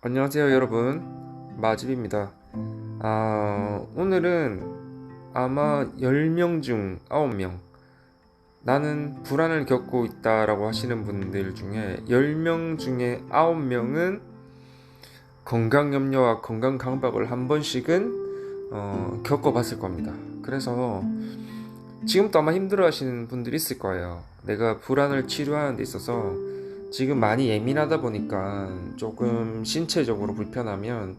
안녕하세요 여러분, 마집입니다. 오늘은 아마 10명 중 9명, 나는 불안을 겪고 있다라고 하시는 분들 중에 10명 중에 9명은 건강 염려와 건강 강박을 한 번씩은 겪어봤을 겁니다. 그래서 지금도 아마 힘들어 하시는 분들이 있을 거예요. 내가 불안을 치료하는 데 있어서 지금 많이 예민하다 보니까 조금 신체적으로 불편하면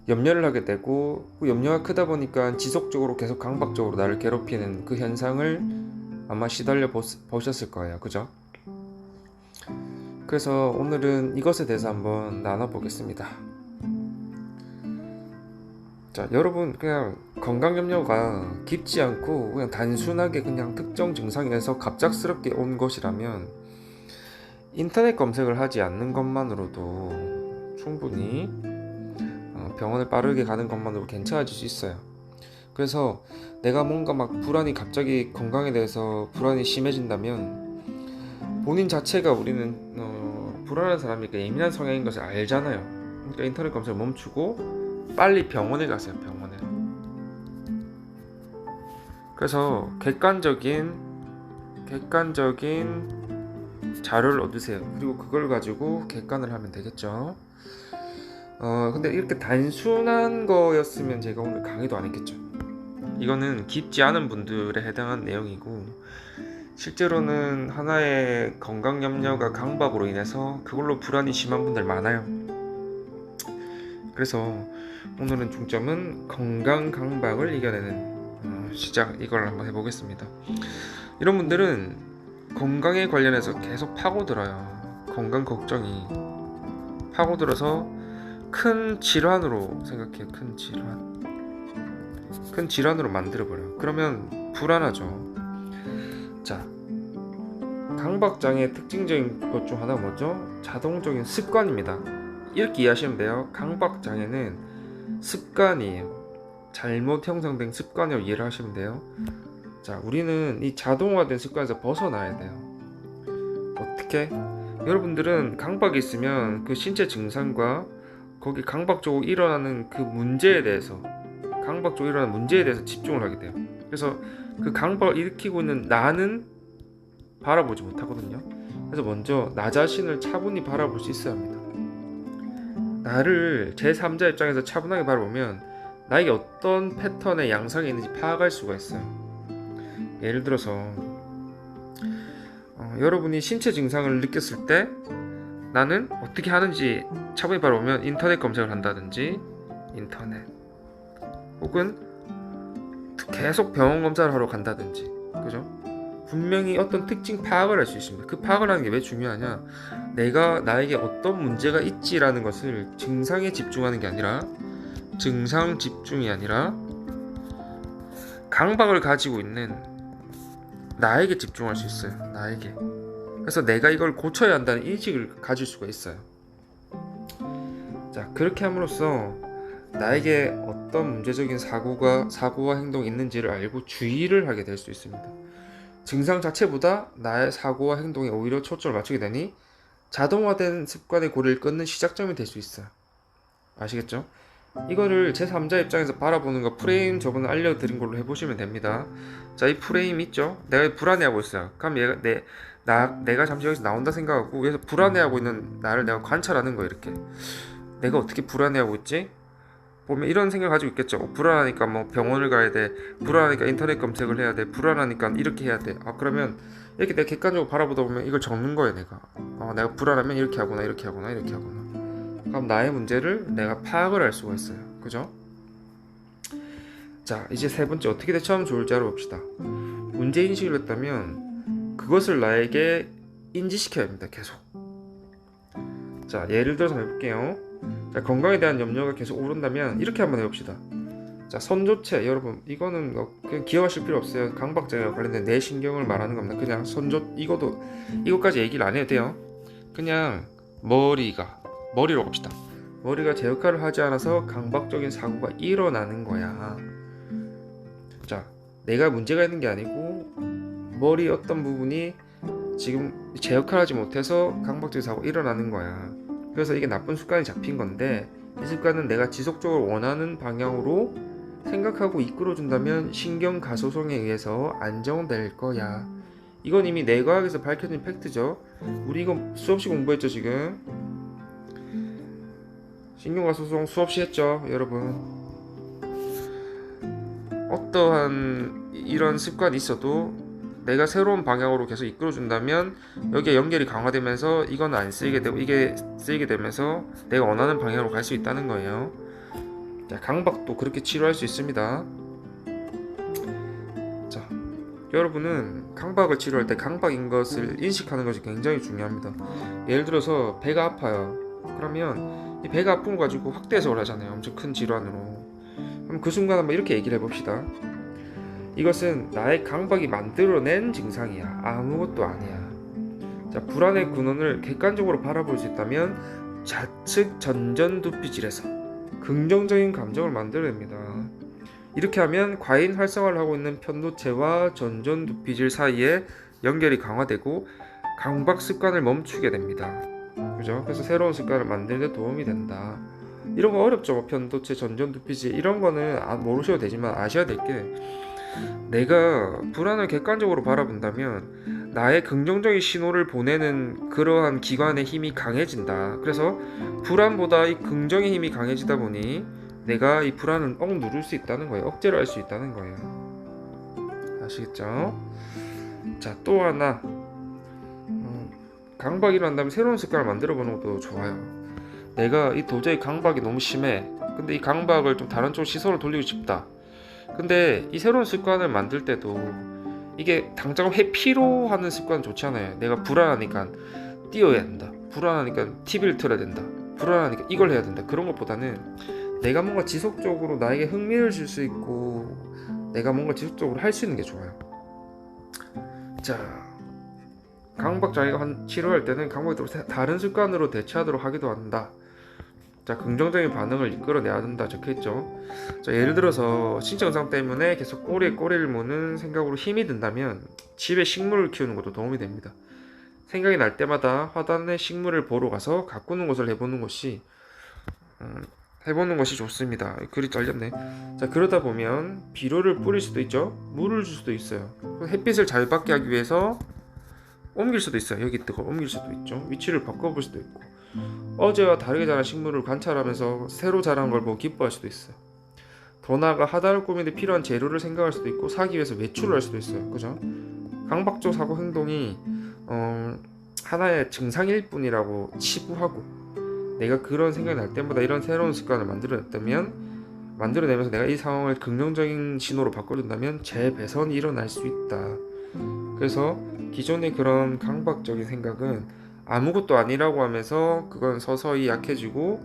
염려를 하게 되고, 그 염려가 크다 보니까 지속적으로 계속 강박적으로 나를 괴롭히는 그 현상을 아마 시달려 보셨을 거예요. 그죠? 그래서 오늘은 이것에 대해서 한번 나눠보겠습니다. 자, 여러분, 그냥 건강 염려가 깊지 않고 그냥 단순하게 그냥 특정 증상에서 갑작스럽게 온 것이라면 인터넷 검색을 하지 않는 것만으로도 충분히 병원을 빠르게 가는 것만으로 괜찮아질 수 있어요. 그래서 내가 뭔가 막 불안이 갑자기 건강에 대해서 불안이 심해진다면 본인 자체가 우리는 불안한 사람이니까 예민한 성향인 것을 알잖아요. 그러니까 인터넷 검색을 멈추고 빨리 병원에 가세요. 병원에. 그래서 객관적인 자료를 얻으세요. 그리고 그걸 가지고 객관을 하면 되겠죠. 근데 이렇게 단순한 거였으면 제가 오늘 강의도 안 했겠죠. 이거는 깊지 않은 분들에 해당한 내용이고, 실제로는 하나의 건강 염려가 강박으로 인해서 그걸로 불안이 심한 분들 많아요. 그래서 오늘은 중점은 건강 강박을 이겨내는 시작, 이걸 한번 해보겠습니다. 이런 분들은 건강에 관련해서 계속 파고들어요. 건강 걱정이 파고들어서 큰 질환으로 생각해요. 큰 질환으로 만들어버려요. 그러면 불안하죠. 자, 강박장애의 특징적인 것 중 하나가 뭐죠? 자동적인 습관입니다. 이렇게 이해하시면 돼요. 강박장애는 습관이에요. 잘못 형성된 습관으로 이해를 하시면 돼요. 자, 우리는 이 자동화된 습관에서 벗어나야 돼요. 어떻게? 여러분들은 강박이 있으면 그 신체 증상과 거기 강박적으로 일어나는 그 문제에 대해서 집중을 하게 돼요. 그래서 그 강박을 일으키고 있는 나는 바라보지 못하거든요. 그래서 먼저 나 자신을 차분히 바라볼 수 있어야 합니다. 나를 제3자 입장에서 차분하게 바라보면 나에게 어떤 패턴의 양상이 있는지 파악할 수가 있어요. 예를 들어서 여러분이 신체 증상을 느꼈을 때 나는 어떻게 하는지 차분히 바라보면 인터넷 검색을 한다든지, 혹은 계속 병원 검사를 하러 간다든지, 그죠? 분명히 어떤 특징 파악을 할 수 있습니다. 그 파악을 하는 게 왜 중요하냐? 내가 나에게 어떤 문제가 있지라는 것을 증상에 집중하는 게 아니라, 증상 집중이 아니라 강박을 가지고 있는 나에게 집중할 수 있어요. 나에게. 그래서 내가 이걸 고쳐야 한다는 인식을 가질 수가 있어요. 자, 그렇게 함으로써 나에게 어떤 문제적인 사고와 행동이 있는지를 알고 주의를 하게 될 수 있습니다. 증상 자체보다 나의 사고와 행동에 오히려 초점을 맞추게 되니 자동화된 습관의 고리를 끊는 시작점이 될 수 있어요. 아시겠죠? 이거를 제3자 입장에서 바라보는 거, 프레임 저번에 알려드린 걸로 해보시면 됩니다. 자, 이 프레임 있죠? 내가 불안해하고 있어요. 그럼 내가 잠시 여기서 나온다 생각하고 여기서 불안해하고 있는 나를 내가 관찰하는 거예요. 이렇게 내가 어떻게 불안해하고 있지? 보면 이런 생각 가지고 있겠죠. 불안하니까 뭐 병원을 가야 돼, 불안하니까 인터넷 검색을 해야 돼, 불안하니까 이렇게 해야 돼. 그러면 이렇게 내가 객관적으로 바라보다 보면 이걸 적는 거예요. 내가 불안하면 이렇게 하구나, 이렇게 하구나, 이렇게 하구나. 그럼 나의 문제를 내가 파악을 할 수가 있어요. 그죠? 자, 이제 세 번째 어떻게 대처하면 좋을지 알아봅시다. 문제인식을 했다면 그것을 나에게 인지시켜야 합니다. 계속. 자, 예를 들어서 해볼게요. 자, 건강에 대한 염려가 계속 오른다면 이렇게 한번 해봅시다. 자, 선조체, 여러분 이거는 그냥 기억하실 필요 없어요. 강박장애와 관련된 뇌신경을 말하는 겁니다. 그냥 이것까지 얘기를 안 해도 돼요. 그냥 머리로 갑시다. 머리가 제 역할을 하지 않아서 강박적인 사고가 일어나는 거야. 자, 내가 문제가 있는 게 아니고 머리 어떤 부분이 지금 제 역할을 하지 못해서 강박적인 사고가 일어나는 거야. 그래서 이게 나쁜 습관이 잡힌 건데, 이 습관은 내가 지속적으로 원하는 방향으로 생각하고 이끌어준다면 신경 가소성에 의해서 안정될 거야. 이건 이미 뇌과학에서 밝혀진 팩트죠. 우리 이거 수없이 공부했죠 지금. 신경 가소성 수없이 했죠 여러분. 어떠한 이런 습관이 있어도 내가 새로운 방향으로 계속 이끌어준다면 여기에 연결이 강화되면서 이건 안 쓰이게 되고 이게 쓰이게 되면서 내가 원하는 방향으로 갈 수 있다는 거예요. 자, 강박도 그렇게 치료할 수 있습니다. 자, 여러분은 강박을 치료할 때 강박인 것을 인식하는 것이 굉장히 중요합니다. 예를 들어서 배가 아파요. 그러면 이 배가 아픈 거 가지고 확대 해석을 하잖아요. 엄청 큰 질환으로. 그럼 그 순간 한번 이렇게 얘기를 해봅시다. 이것은 나의 강박이 만들어낸 증상이야. 아무것도 아니야. 자, 불안의 근원을 객관적으로 바라볼 수 있다면 좌측 전전두피질에서 긍정적인 감정을 만들어냅니다. 이렇게 하면 과잉 활성화를 하고 있는 편도체와 전전두피질 사이에 연결이 강화되고 강박 습관을 멈추게 됩니다. 그죠? 그래서 새로운 습관을 만드는 데 도움이 된다. 이런 거 어렵죠. 뭐 편도체, 전전두피질 이런 거는 모르셔도 되지만 아셔야 될 게, 내가 불안을 객관적으로 바라본다면 나의 긍정적인 신호를 보내는 그러한 기관의 힘이 강해진다. 그래서 불안보다 이 긍정의 힘이 강해지다 보니 내가 이 불안을 누를 수 있다는 거예요. 억제를 할 수 있다는 거예요. 아시겠죠? 자, 또 하나, 강박이 일어난다면 새로운 습관을 만들어 보는 것도 좋아요. 내가 이 도저히 강박이 너무 심해. 근데 이 강박을 좀 다른 쪽으로 시선을 돌리고 싶다. 근데 이 새로운 습관을 만들 때도 이게 당장 회피로 하는 습관은 좋지 않아요. 내가 불안하니까 뛰어야 된다. 불안하니까 TV를 틀어야 된다. 불안하니까 이걸 해야 된다. 그런 것보다는 내가 뭔가 지속적으로 나에게 흥미를 줄 수 있고 내가 뭔가 지속적으로 할 수 있는 게 좋아요. 자, 강박 장애가 치료할 때는 강박이 다른 습관으로 대체하도록 하기도 한다. 자, 긍정적인 반응을 이끌어내야 한다 적혀있죠. 자, 예를 들어서 신증상 때문에 계속 꼬리에 꼬리를 무는 생각으로 힘이 든다면 집에 식물을 키우는 것도 도움이 됩니다. 생각이 날 때마다 화단에 식물을 보러 가서 가꾸는 것을 해보는 것이 좋습니다. 글이 잘렸네. 자, 그러다 보면 비료를 뿌릴 수도 있죠. 물을 줄 수도 있어요. 햇빛을 잘 받게 하기 위해서 옮길 수도 있어요. 여기 뜨거 옮길 수도 있죠. 위치를 바꿔볼 수도 있고, 어제와 다르게 자란 식물을 관찰하면서 새로 자란 걸 보고 기뻐할 수도 있어요. 더 나아가 하단을 꾸미는 데 필요한 재료를 생각할 수도 있고 사기 위해서 외출을 할 수도 있어요. 그죠? 강박적 사고 행동이 하나의 증상일 뿐이라고 치부하고 내가 그런 생각이 날 때마다 이런 새로운 습관을 만들어내면서 내가 이 상황을 긍정적인 신호로 바꿔준다면 재배선이 일어날 수 있다. 그래서 기존의 그런 강박적인 생각은 아무것도 아니라고 하면서 그건 서서히 약해지고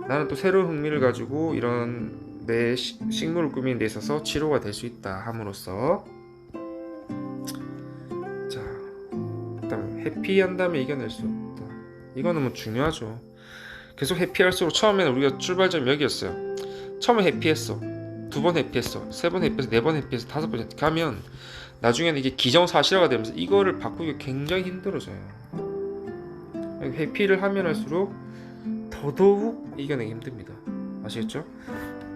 나는 또 새로운 흥미를 가지고 이런 내 식물을 꾸미는 데 있어서 치료가 될 수 있다 함으로써, 자, 일단 회피한 다음에 이겨낼 수 없다. 이거는 뭐 중요하죠. 계속 회피할수록 처음에는 우리가 출발점이 여기였어요. 처음에 회피했어, 2번 회피했어, 3번 회피했어, 4번 회피했어, 5번 가면 나중에는 이게 기정사실화가 되면서 이거를 바꾸기가 굉장히 힘들어져요. 회피를 하면 할수록 더더욱 이겨내기 힘듭니다. 아시겠죠?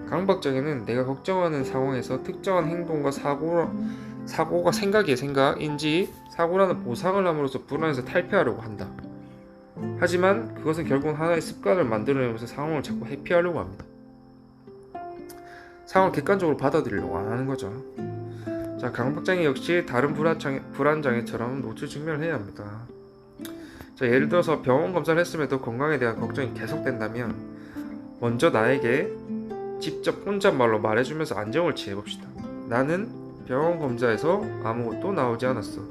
강박장애는 내가 걱정하는 상황에서 특정한 행동과 사고가 생각의 생각인지 사고라는 보상을 함으로써 불안에서 탈피하려고 한다. 하지만 그것은 결국은 하나의 습관을 만들어내면서 상황을 자꾸 회피하려고 합니다. 상황을 객관적으로 받아들이려고 안 하는 거죠. 자, 강박장애 역시 다른 불안장애처럼 노출 직면을 해야 합니다. 자, 예를 들어서 병원 검사를 했음에도 건강에 대한 걱정이 계속된다면 먼저 나에게 직접 혼잣말로 말해주면서 안정을 취해봅시다. 나는 병원 검사에서 아무것도 나오지 않았어.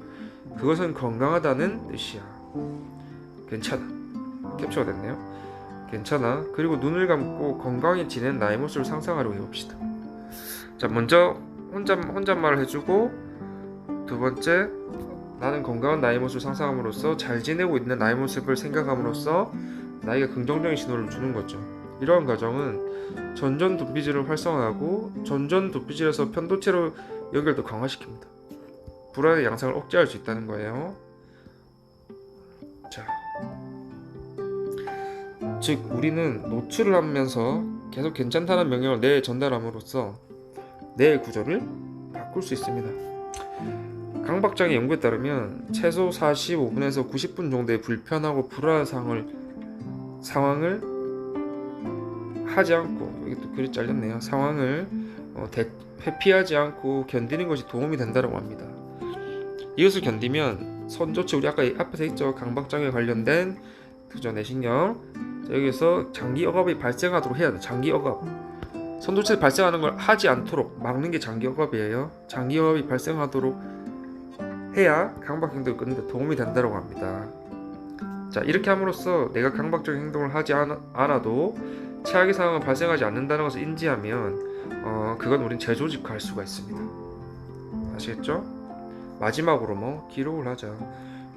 그것은 건강하다는 뜻이야. 괜찮아. 캡처가 됐네요. 괜찮아. 그리고 눈을 감고 건강히 지낸 나의 모습을 상상하려고 해봅시다. 자, 먼저 혼잣말을 해주고, 두 번째, 나는 건강한 나의 모습을 상상함으로써 잘 지내고 있는 나의 모습을 생각함으로써 나에게 긍정적인 신호를 주는 거죠. 이러한 과정은 전전두피질을 활성화하고 전전두피질에서 편도체로 연결도 강화시킵니다. 불안의 양상을 억제할 수 있다는 거예요. 자, 즉 우리는 노출을 하면서 계속 괜찮다는 명령을 뇌에 전달함으로써 뇌의 구조를 바꿀 수 있습니다. 강박장애 연구에 따르면 최소 45분에서 90분 정도의 불편하고 불안한 상황을 하지 않고, 여기 또 글이 잘렸네요. 상황을 회피하지 않고 견디는 것이 도움이 된다고 합니다. 이것을 견디면 선조체, 우리 아까 앞에서 있죠, 강박장애 관련된 그죠, 내신경. 여기서 장기 억압이 발생하도록 해야 돼. 장기 억압, 선조체 발생하는 걸 하지 않도록 막는 게 장기 억압이에요. 장기 억압이 발생하도록 해야 강박 행동을 끊는 데 도움이 된다고 합니다. 자, 이렇게 함으로써 내가 강박적인 행동을 하지 않아도 최악의 상황은 발생하지 않는다는 것을 인지하면 그건 우린 재조직화할 수가 있습니다. 아시겠죠? 마지막으로 기록을 하자.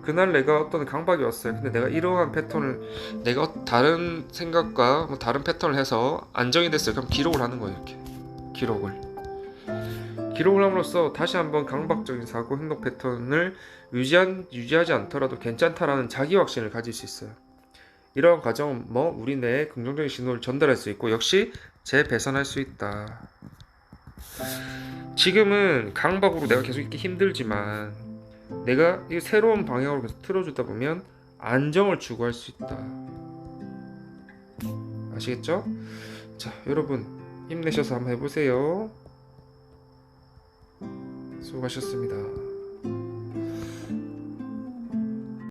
그날 내가 어떤 강박이 왔어요. 근데 내가 이러한 패턴을, 내가 다른 생각과 다른 패턴을 해서 안정이 됐어요. 그럼 기록을 하는 거예요. 이렇게 기록을 함으로써 다시 한번 강박적인 사고 행동 패턴을 유지하지 않더라도 괜찮다라는 자기 확신을 가질 수 있어요. 이러한 과정은 우리 뇌에 긍정적인 신호를 전달할 수 있고 역시 재배선할 수 있다. 지금은 강박으로 내가 계속 있기 힘들지만 내가 이 새로운 방향으로 계속 틀어주다 보면 안정을 추구할 수 있다. 아시겠죠? 자, 여러분 힘내셔서 한번 해보세요. 수고하셨습니다.